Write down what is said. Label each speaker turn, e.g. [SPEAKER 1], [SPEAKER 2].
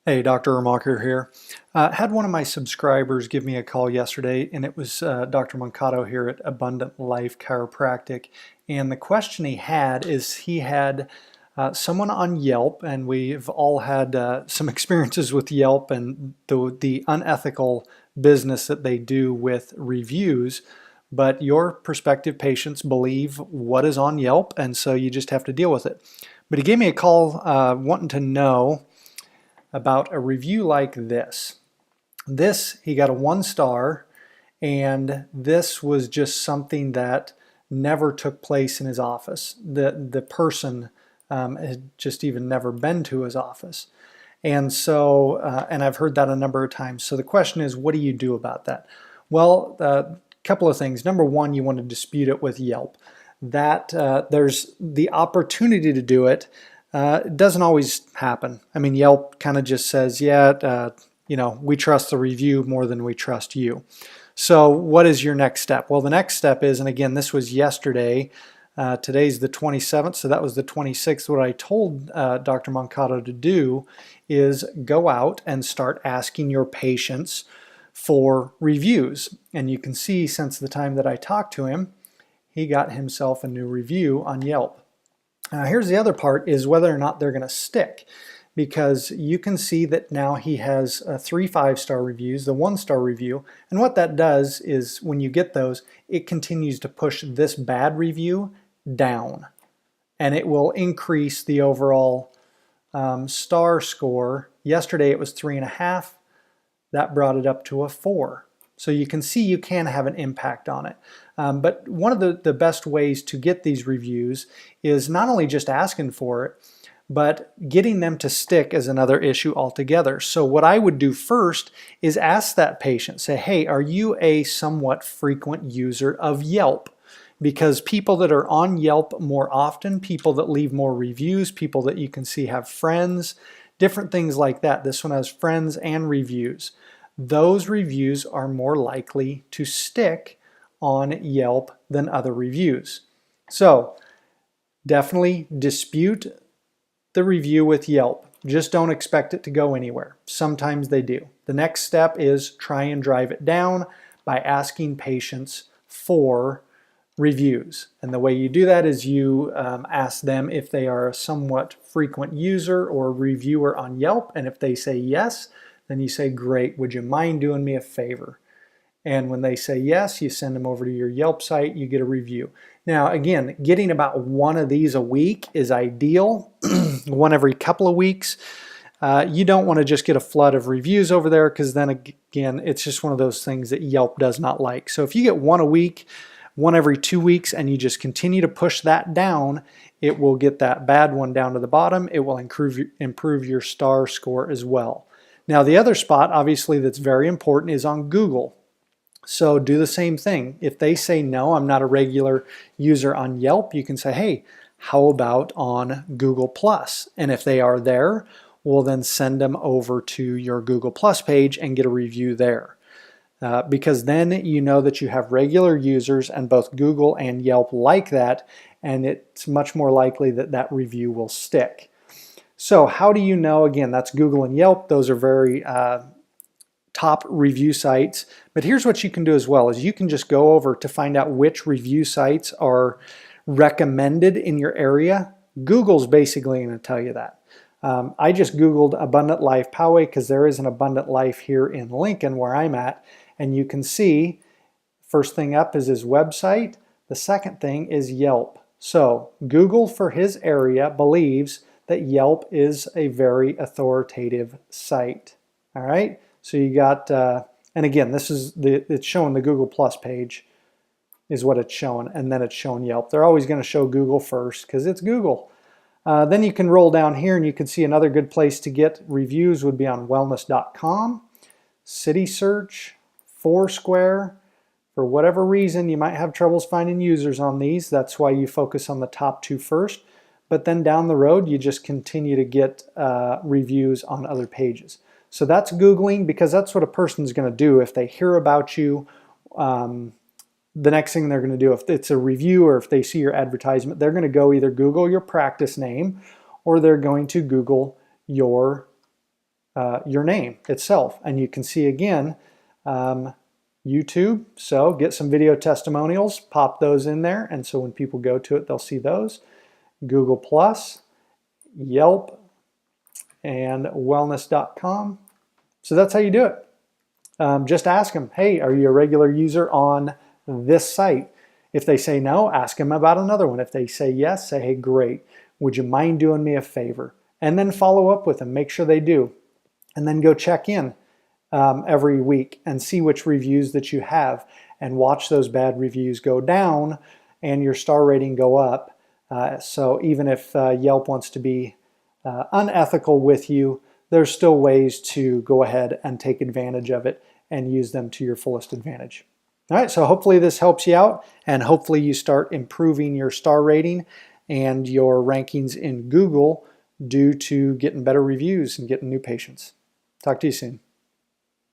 [SPEAKER 1] Hey, Dr. Uhrmacher here. Had one of my subscribers give me a call yesterday, and it was Dr. Mankato here at Abundant Life Chiropractic. And the question he had is he had someone on Yelp, and we've all had some experiences with Yelp and the unethical business that they do with reviews. But your prospective patients believe what is on Yelp, and so you just have to deal with it. But he gave me a call wanting to know about a review like this. He got a 1-star, and this was just something that never took place in his office. The person had just even never been to his office. And so, and I've heard that a number of times. So the question is, what do you do about that? Well, a couple of things. Number one, you want to dispute it with Yelp. There's the opportunity to do it. It doesn't always happen. I mean, Yelp kind of just says, yeah, we trust the review more than we trust you. So what is your next step? Well, the next step is, and again, this was yesterday, today's the 27th, so that was the 26th. What I told Dr. Mankato to do is go out and start asking your patients for reviews. And you can see since the time that I talked to him, he got himself a new review on Yelp. Here's the other part, is whether or not they're going to stick, because you can see that now he has 3 5-star reviews, the 1-star review, and what that does is when you get those, it continues to push this bad review down, and it will increase the overall star score. Yesterday it was 3.5, that brought it up to a 4. So you can see you can have an impact on it. But one of the best ways to get these reviews is not only just asking for it, but getting them to stick is another issue altogether. So what I would do first is ask that patient, say, hey, are you a somewhat frequent user of Yelp? Because people that are on Yelp more often, people that leave more reviews, people that you can see have friends, different things like that. This one has friends and reviews. Those reviews are more likely to stick on Yelp than other reviews. So definitely dispute the review with Yelp. Just don't expect it to go anywhere. Sometimes they do. The next step is try and drive it down by asking patients for reviews. And the way you do that is you ask them if they are a somewhat frequent user or reviewer on Yelp, and if they say yes, then you say, great, would you mind doing me a favor? And when they say yes, you send them over to your Yelp site, you get a review. Now, again, getting about one of these a week is ideal, one every couple of weeks. You don't want to just get a flood of reviews over there, because then again, it's just one of those things that Yelp does not like. So if you get one a week, one every 2 weeks, and you just continue to push that down, it will get that bad one down to the bottom. It will improve your star score as well. Now, the other spot, obviously, that's very important is on Google. So do the same thing. If they say, no, I'm not a regular user on Yelp, you can say, hey, how about on Google+? And if they are there, we'll then send them over to your Google+ page and get a review there. Because then you know that you have regular users, and both Google and Yelp like that, and it's much more likely that that review will stick. So how do you know? Again, that's Google and Yelp. Those are very top review sites. But here's what you can do as well, is you can just go over to find out which review sites are recommended in your area. Google's basically going to tell you that. I just Googled Abundant Life Poway because there is an Abundant Life here in Lincoln where I'm at. And you can see, first thing up is his website. The second thing is Yelp. So Google for his area believes that Yelp is a very authoritative site. All right, so you got, and again, this is it's showing the Google Plus page is what it's showing, and then it's showing Yelp. They're always going to show Google first because it's Google. Then you can roll down here and you can see another good place to get reviews would be on wellness.com, City Search, Foursquare. For whatever reason, you might have troubles finding users on these. That's why you focus on the top 2 first. But then down the road, you just continue to get reviews on other pages. So that's Googling, because that's what a person's going to do if they hear about you. The next thing they're going to do, if it's a review or if they see your advertisement, they're going to go either Google your practice name or they're going to Google your your name itself. And you can see again, YouTube, so get some video testimonials, pop those in there, and so when people go to it, they'll see those. Google Plus, Yelp, and wellness.com. So that's how you do it. Just ask them, hey, are you a regular user on this site? If they say no, ask them about another one. If they say yes, say, hey, great. Would you mind doing me a favor? And then follow up with them, make sure they do. And then go check in every week and see which reviews that you have and watch those bad reviews go down and your star rating go up. So even if Yelp wants to be unethical with you, there's still ways to go ahead and take advantage of it and use them to your fullest advantage. All right, so hopefully this helps you out, and hopefully you start improving your star rating and your rankings in Google due to getting better reviews and getting new patients. Talk to you soon.